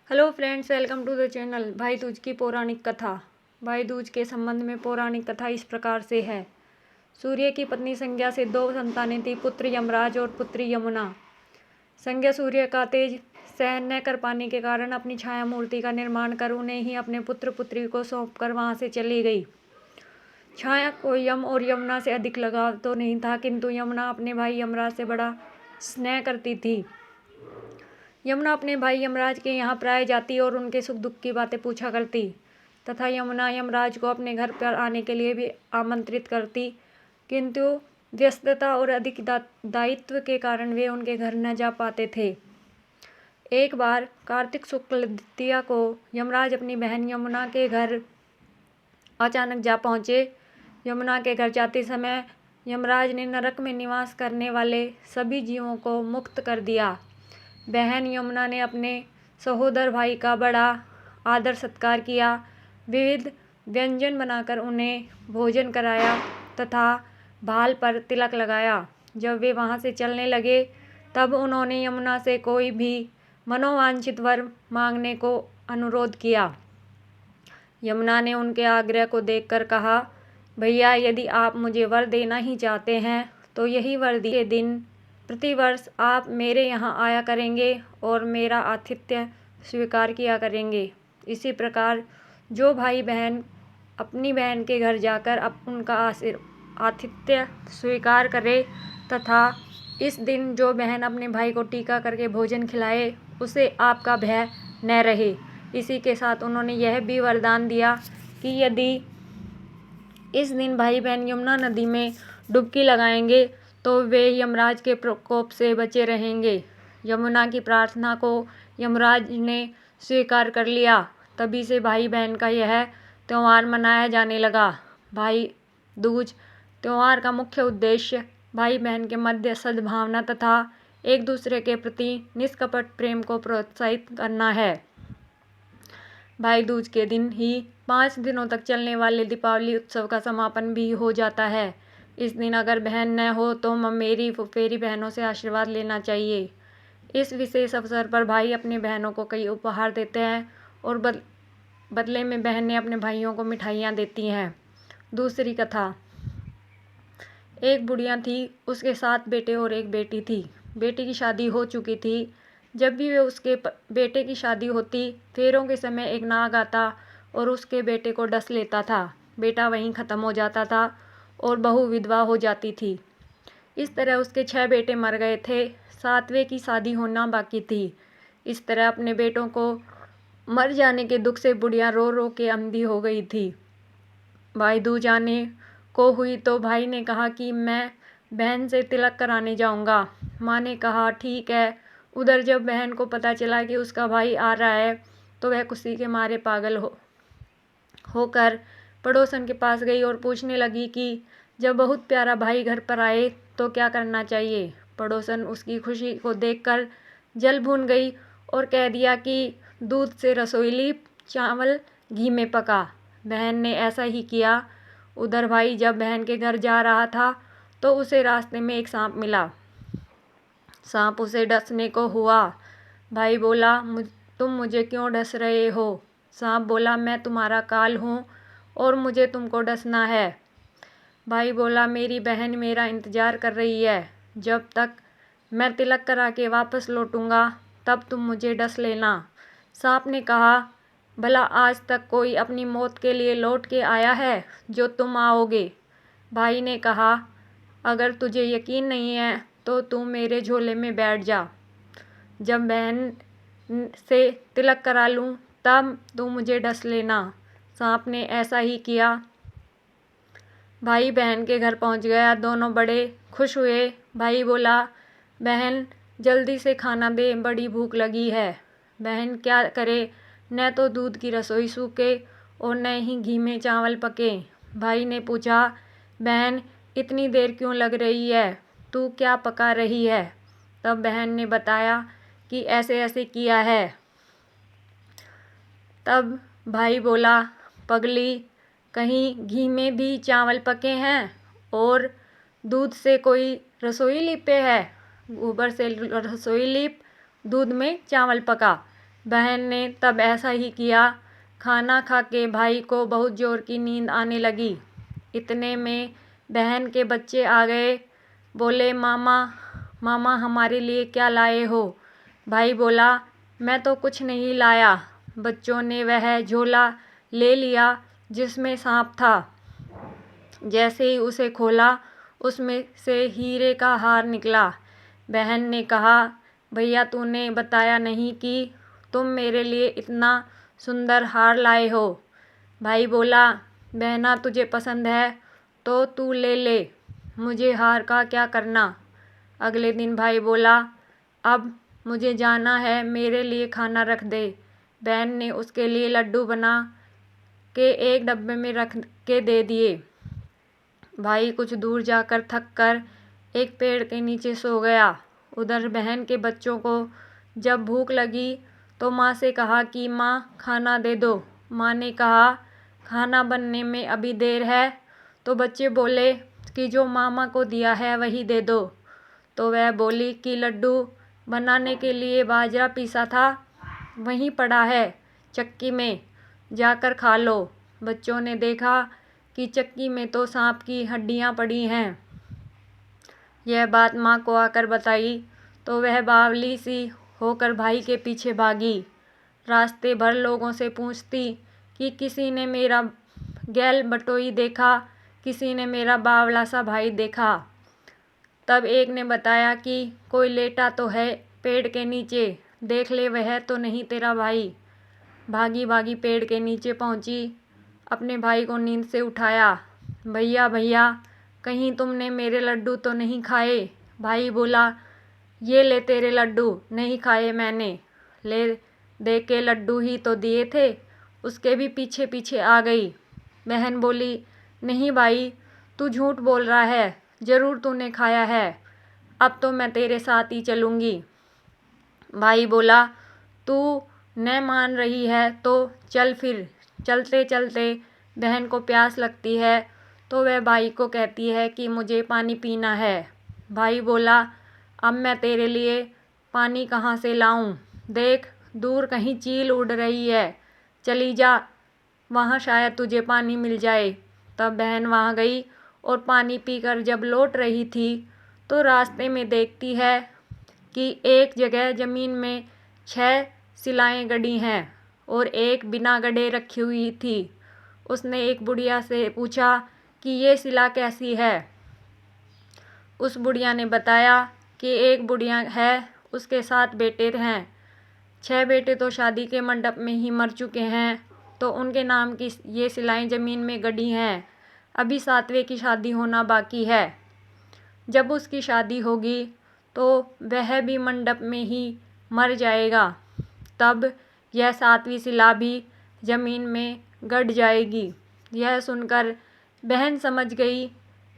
Hello friends, welcome to the channel Bhai Dooj की पौराणिक कथा। भाई दूज के संबंध में पौराणिक कथा इस प्रकार से है। सूर्य की पत्नी संज्ञा से 2 संतानें थी, पुत्र यमराज और पुत्री यमुना। संज्ञा सूर्य का तेज सहन न कर पाने के कारण अपनी छाया मूर्ति का निर्माण कर उन्हें ही अपने पुत्र पुत्री को सौंप कर वहाँ से चली गई। छाया को यम और यमुना से अधिक लगाव तो नहीं था, किंतु यमुना अपने भाई यमराज से बड़ा स्नेह करती थी। यमुना अपने भाई यमराज के यहाँ प्राय जाती और उनके सुख दुख की बातें पूछा करती तथा यमुना यमराज को अपने घर पर आने के लिए भी आमंत्रित करती, किंतु व्यस्तता और अधिक दायित्व के कारण वे उनके घर न जा पाते थे। एक बार कार्तिक शुक्ल द्वितीया को यमराज अपनी बहन यमुना के घर अचानक जा पहुँचे। यमुना के घर जाते समय यमराज ने नरक में निवास करने वाले सभी जीवों को मुक्त कर दिया। बहन यमुना ने अपने सहोदर भाई का बड़ा आदर सत्कार किया, विविध व्यंजन बनाकर उन्हें भोजन कराया तथा भाल पर तिलक लगाया। जब वे वहाँ से चलने लगे तब उन्होंने यमुना से कोई भी मनोवांछित वर मांगने को अनुरोध किया। यमुना ने उनके आग्रह को देखकर कहा, भैया, यदि आप मुझे वर देना ही चाहते हैं तो यही वर के दिन प्रतिवर्ष आप मेरे यहाँ आया करेंगे और मेरा आतिथ्य स्वीकार किया करेंगे। इसी प्रकार जो भाई बहन अपनी बहन के घर जाकर उनका आतिथ्य स्वीकार करे तथा इस दिन जो बहन अपने भाई को टीका करके भोजन खिलाए, उसे आपका भय न रहे। इसी के साथ उन्होंने यह भी वरदान दिया कि यदि इस दिन भाई बहन यमुना नदी में डुबकी लगाएंगे तो वे यमराज के प्रकोप से बचे रहेंगे। यमुना की प्रार्थना को यमराज ने स्वीकार कर लिया। तभी से भाई बहन का यह त्यौहार मनाया जाने लगा। भाई दूज त्यौहार का मुख्य उद्देश्य भाई बहन के मध्य सद्भावना तथा एक दूसरे के प्रति निष्कपट प्रेम को प्रोत्साहित करना है। भाई दूज के दिन ही 5 दिनों तक चलने वाले दीपावली उत्सव का समापन भी हो जाता है। इस दिन अगर बहन न हो तो ममेरी फुफेरी बहनों से आशीर्वाद लेना चाहिए। इस विशेष अवसर पर भाई अपनी बहनों को कई उपहार देते हैं और बदले में बहनें अपने भाइयों को मिठाइयाँ देती हैं। दूसरी कथा। एक बुढ़िया थी, उसके 7 बेटे और एक बेटी थी। बेटी की शादी हो चुकी थी। जब भी वे उसके बेटे की शादी होती, फेरों के समय एक नाग आता और उसके बेटे को डस लेता था। बेटा वहीं ख़त्म हो जाता था और बहू विधवा हो जाती थी। इस तरह उसके 6 बेटे मर गए थे। 7वें की शादी होना बाकी थी। इस तरह अपने बेटों को मर जाने के दुख से बुढ़िया रो रो के अंधी हो गई थी। भाई दूज आने को हुई तो भाई ने कहा कि मैं बहन से तिलक कराने जाऊंगा। माँ ने कहा, ठीक है। उधर जब बहन को पता चला कि उसका भाई आ रहा है तो वह खुशी के मारे पागल होकर पड़ोसन के पास गई और पूछने लगी कि जब बहुत प्यारा भाई घर पर आए तो क्या करना चाहिए। पड़ोसन उसकी खुशी को देखकर जल भून गई और कह दिया कि दूध से रसोई लीप, चावल घी में पका। बहन ने ऐसा ही किया। उधर भाई जब बहन के घर जा रहा था तो उसे रास्ते में एक सांप मिला। सांप उसे डसने को हुआ। भाई बोला, तुम मुझे क्यों डस रहे हो? सांप बोला, मैं तुम्हारा काल हूँ और मुझे तुमको डसना है। भाई बोला, मेरी बहन मेरा इंतज़ार कर रही है। जब तक मैं तिलक करा के वापस लौटूंगा तब तुम मुझे डस लेना। सांप ने कहा, भला आज तक कोई अपनी मौत के लिए लौट के आया है जो तुम आओगे? भाई ने कहा, अगर तुझे यकीन नहीं है तो तू मेरे झोले में बैठ जा। जब बहन से तिलक करा लूँ तब तू मुझे डस लेना। सांप ने ऐसा ही किया। भाई बहन के घर पहुंच गया। दोनों बड़े खुश हुए। भाई बोला, बहन जल्दी से खाना दे, बड़ी भूख लगी है। बहन क्या करे, न तो दूध की रसोई सूखे और न ही घी में चावल पके। भाई ने पूछा, बहन इतनी देर क्यों लग रही है, तू क्या पका रही है? तब बहन ने बताया कि ऐसे ऐसे किया है। तब भाई बोला, पगली, कहीं घी में भी चावल पके हैं और दूध से कोई रसोई लीपे है? गोबर से रसोई लीप, दूध में चावल पका। बहन ने तब ऐसा ही किया। खाना खा के भाई को बहुत जोर की नींद आने लगी। इतने में बहन के बच्चे आ गए। बोले, मामा मामा हमारे लिए क्या लाए हो? भाई बोला, मैं तो कुछ नहीं लाया। बच्चों ने वह झोला ले लिया जिसमें सांप था। जैसे ही उसे खोला, उसमें से हीरे का हार निकला। बहन ने कहा, भैया तूने बताया नहीं कि तुम मेरे लिए इतना सुंदर हार लाए हो। भाई बोला, बहना तुझे पसंद है तो तू ले ले, मुझे हार का क्या करना। अगले दिन भाई बोला, अब मुझे जाना है, मेरे लिए खाना रख दे। बहन ने उसके लिए लड्डू बना के एक डब्बे में रख के दे दिए। भाई कुछ दूर जाकर थक कर एक पेड़ के नीचे सो गया। उधर बहन के बच्चों को जब भूख लगी तो माँ से कहा कि माँ खाना दे दो। माँ ने कहा, खाना बनने में अभी देर है। तो बच्चे बोले कि जो मामा को दिया है वही दे दो। तो वह बोली कि लड्डू बनाने के लिए बाजरा पीसा था, वहीं पड़ा है चक्की में, जाकर खा लो। बच्चों ने देखा कि चक्की में तो सांप की हड्डियाँ पड़ी हैं। यह बात माँ को आकर बताई तो वह बावली सी होकर भाई के पीछे भागी। रास्ते भर लोगों से पूछती कि किसी ने मेरा गैल बटोई देखा, किसी ने मेरा बावला सा भाई देखा। तब एक ने बताया कि कोई लेटा तो है पेड़ के नीचे, देख ले वह तो नहीं तेरा भाई। भागी भागी पेड़ के नीचे पहुंची, अपने भाई को नींद से उठाया। भैया भैया, कहीं तुमने मेरे लड्डू तो नहीं खाए? भाई बोला, ये ले तेरे लड्डू, नहीं खाए मैंने। ले दे के लड्डू ही तो दिए थे। उसके भी पीछे पीछे आ गई। बहन बोली, नहीं भाई, तू झूठ बोल रहा है, ज़रूर तूने खाया है, अब तो मैं तेरे साथ ही चलूँगी। भाई बोला, तू न मान रही है तो चल फिर। चलते चलते बहन को प्यास लगती है तो वह भाई को कहती है कि मुझे पानी पीना है। भाई बोला, अब मैं तेरे लिए पानी कहाँ से लाऊं? देख, दूर कहीं चील उड़ रही है, चली जा, वहाँ शायद तुझे पानी मिल जाए। तब बहन वहाँ गई और पानी पीकर जब लौट रही थी तो रास्ते में देखती है कि एक जगह ज़मीन में 6 सिलाएं गड़ी हैं और एक बिना गड़े रखी हुई थी। उसने एक बुढ़िया से पूछा कि ये सिला कैसी है? उस बुढ़िया ने बताया कि एक बुढ़िया है, उसके 7 बेटे हैं। 6 बेटे तो शादी के मंडप में ही मर चुके हैं, तो उनके नाम की ये सिलाएं ज़मीन में गड़ी हैं। अभी 7वें की शादी होना बाकी है। जब उसकी शादी होगी तो वह भी मंडप में ही मर जाएगा, तब यह 7वीं सिला भी ज़मीन में गड़ जाएगी। यह सुनकर बहन समझ गई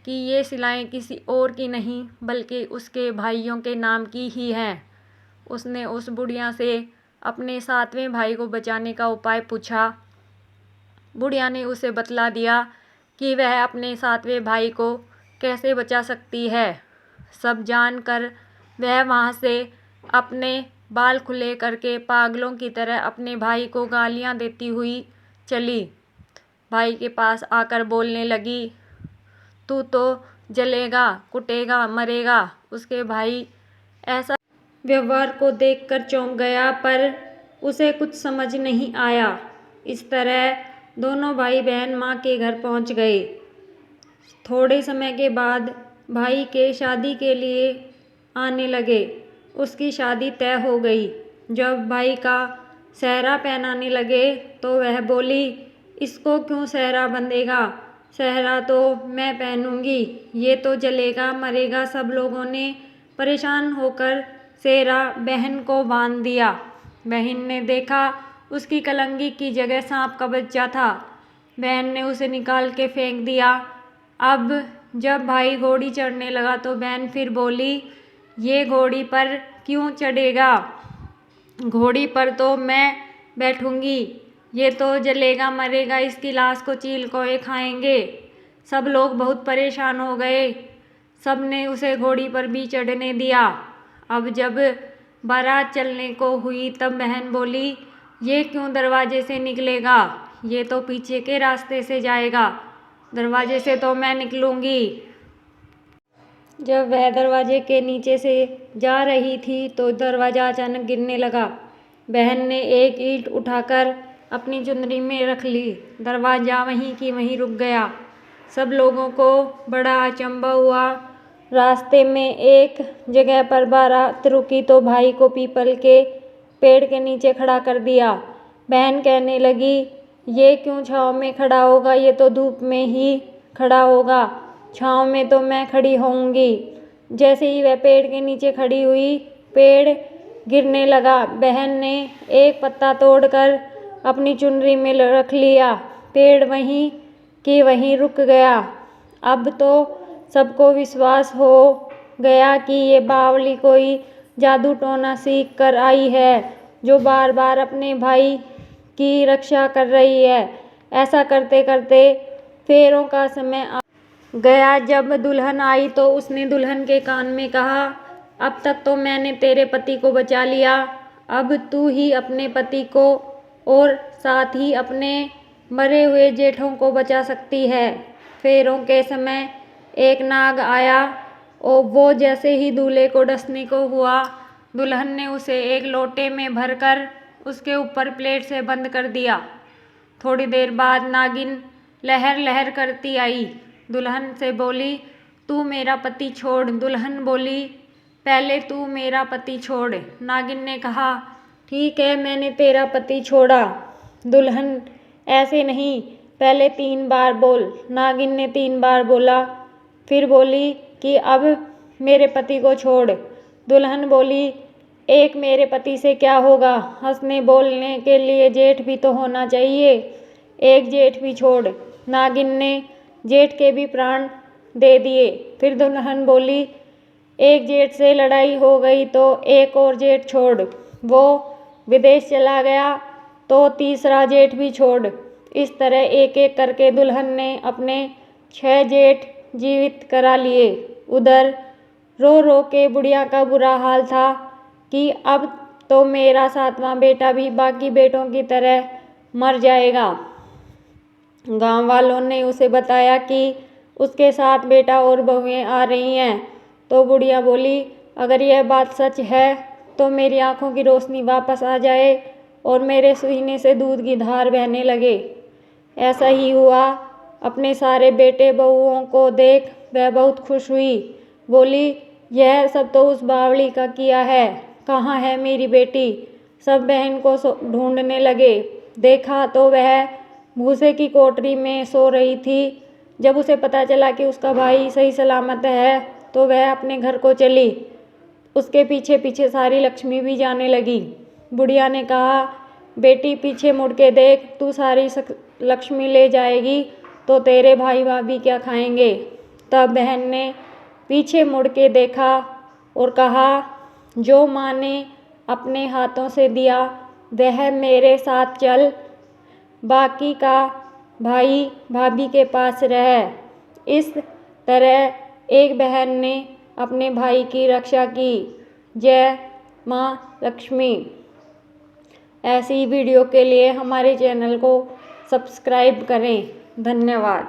कि ये सिलाएं किसी और की नहीं बल्कि उसके भाइयों के नाम की ही हैं। उसने उस बुढ़िया से अपने 7वें भाई को बचाने का उपाय पूछा। बुढ़िया ने उसे बतला दिया कि वह अपने 7वें भाई को कैसे बचा सकती है। सब जानकर वह वहाँ से अपने बाल खुले करके पागलों की तरह अपने भाई को गालियाँ देती हुई चली। भाई के पास आकर बोलने लगी, तू तो जलेगा, कुटेगा, मरेगा। उसके भाई ऐसा व्यवहार को देखकर चौंक गया, पर उसे कुछ समझ नहीं आया। इस तरह दोनों भाई बहन माँ के घर पहुँच गए। थोड़े समय के बाद भाई के शादी के लिए आने लगे। उसकी शादी तय हो गई। जब भाई का सेहरा पहनाने लगे तो वह बोली, इसको क्यों सेहरा बंधेगा? सेहरा तो मैं पहनूंगी, ये तो जलेगा, मरेगा। सब लोगों ने परेशान होकर सेहरा बहन को बांध दिया। बहन ने देखा उसकी कलंगी की जगह सांप का बच्चा था। बहन ने उसे निकाल के फेंक दिया। अब जब भाई घोड़ी चढ़ने लगा तो बहन फिर बोली, ये घोड़ी पर क्यों चढ़ेगा? घोड़ी पर तो मैं बैठूंगी, ये तो जलेगा, मरेगा, इसकी लाश को चील कोए खाएंगे। सब लोग बहुत परेशान हो गए। सब ने उसे घोड़ी पर भी चढ़ने दिया। अब जब बारात चलने को हुई तब बहन बोली, ये क्यों दरवाजे से निकलेगा, ये तो पीछे के रास्ते से जाएगा, दरवाजे से तो मैं निकलूंगी। जब वह दरवाजे के नीचे से जा रही थी तो दरवाजा अचानक गिरने लगा। बहन ने एक ईंट उठाकर अपनी चुनरी में रख ली। दरवाजा वहीं की वहीं रुक गया। सब लोगों को बड़ा अचंभा हुआ। रास्ते में एक जगह पर बारात रुकी तो भाई को पीपल के पेड़ के नीचे खड़ा कर दिया। बहन कहने लगी, ये क्यों छाँव में खड़ा होगा, ये तो धूप में ही खड़ा होगा, छाँव में तो मैं खड़ी होऊंगी। जैसे ही वह पेड़ के नीचे खड़ी हुई, पेड़ गिरने लगा। बहन ने एक पत्ता तोड़कर अपनी चुनरी में रख लिया। पेड़ वहीं कि वहीं रुक गया। अब तो सबको विश्वास हो गया कि ये बावली कोई जादू टोना सीख कर आई है, जो बार बार अपने भाई की रक्षा कर रही है। ऐसा करते करते फेरों का समय आ गया। जब दुल्हन आई तो उसने दुल्हन के कान में कहा, अब तक तो मैंने तेरे पति को बचा लिया, अब तू ही अपने पति को और साथ ही अपने मरे हुए जेठों को बचा सकती है। फेरों के समय एक नाग आया और वो जैसे ही दूल्हे को डसने को हुआ, दुल्हन ने उसे एक लोटे में भरकर उसके ऊपर प्लेट से बंद कर दिया। थोड़ी देर बाद नागिन लहर लहर करती आई। दुल्हन से बोली, तू मेरा पति छोड़। दुल्हन बोली, पहले तू मेरा पति छोड़। नागिन ने कहा, ठीक है, मैंने तेरा पति छोड़ा। दुल्हन, ऐसे नहीं, पहले 3 बार बोल। नागिन ने 3 बार बोला। फिर बोली कि अब मेरे पति को छोड़। दुल्हन बोली, एक मेरे पति से क्या होगा, हंसने बोलने के लिए जेठ भी तो होना चाहिए, एक जेठ भी छोड़। नागिन ने जेठ के भी प्राण दे दिए। फिर दुल्हन बोली, एक जेठ से लड़ाई हो गई तो एक और जेठ छोड़। वो विदेश चला गया तो तीसरा जेठ भी छोड़। इस तरह एक एक करके दुल्हन ने अपने 6 जेठ जीवित करा लिए। उधर रो रो के बुढ़िया का बुरा हाल था कि अब तो मेरा 7वां बेटा भी बाकी बेटों की तरह मर जाएगा। गांव वालों ने उसे बताया कि उसके 7 बेटा और बहुएं आ रही हैं। तो बुढ़िया बोली, अगर यह बात सच है तो मेरी आंखों की रोशनी वापस आ जाए और मेरे सीने से दूध की धार बहने लगे। ऐसा ही हुआ। अपने सारे बेटे बहुओं को देख वह बहुत खुश हुई। बोली, यह सब तो उस बावली का किया है, कहाँ है मेरी बेटी। सब बहन को ढूंढने लगे। देखा तो वह भूसे की कोठरी में सो रही थी। जब उसे पता चला कि उसका भाई सही सलामत है तो वह अपने घर को चली। उसके पीछे पीछे सारी लक्ष्मी भी जाने लगी। बुढ़िया ने कहा, बेटी पीछे मुड़ के देख, तू सारी लक्ष्मी ले जाएगी तो तेरे भाई भाभी क्या खाएंगे। तब बहन ने पीछे मुड़ के देखा और कहा, जो माँ ने अपने हाथों से दिया वह मेरे साथ चल, बाकी का भाई भाभी के पास रह। इस तरह एक बहन ने अपने भाई की रक्षा की। जय माँ लक्ष्मी। ऐसी वीडियो के लिए हमारे चैनल को सब्सक्राइब करें। धन्यवाद।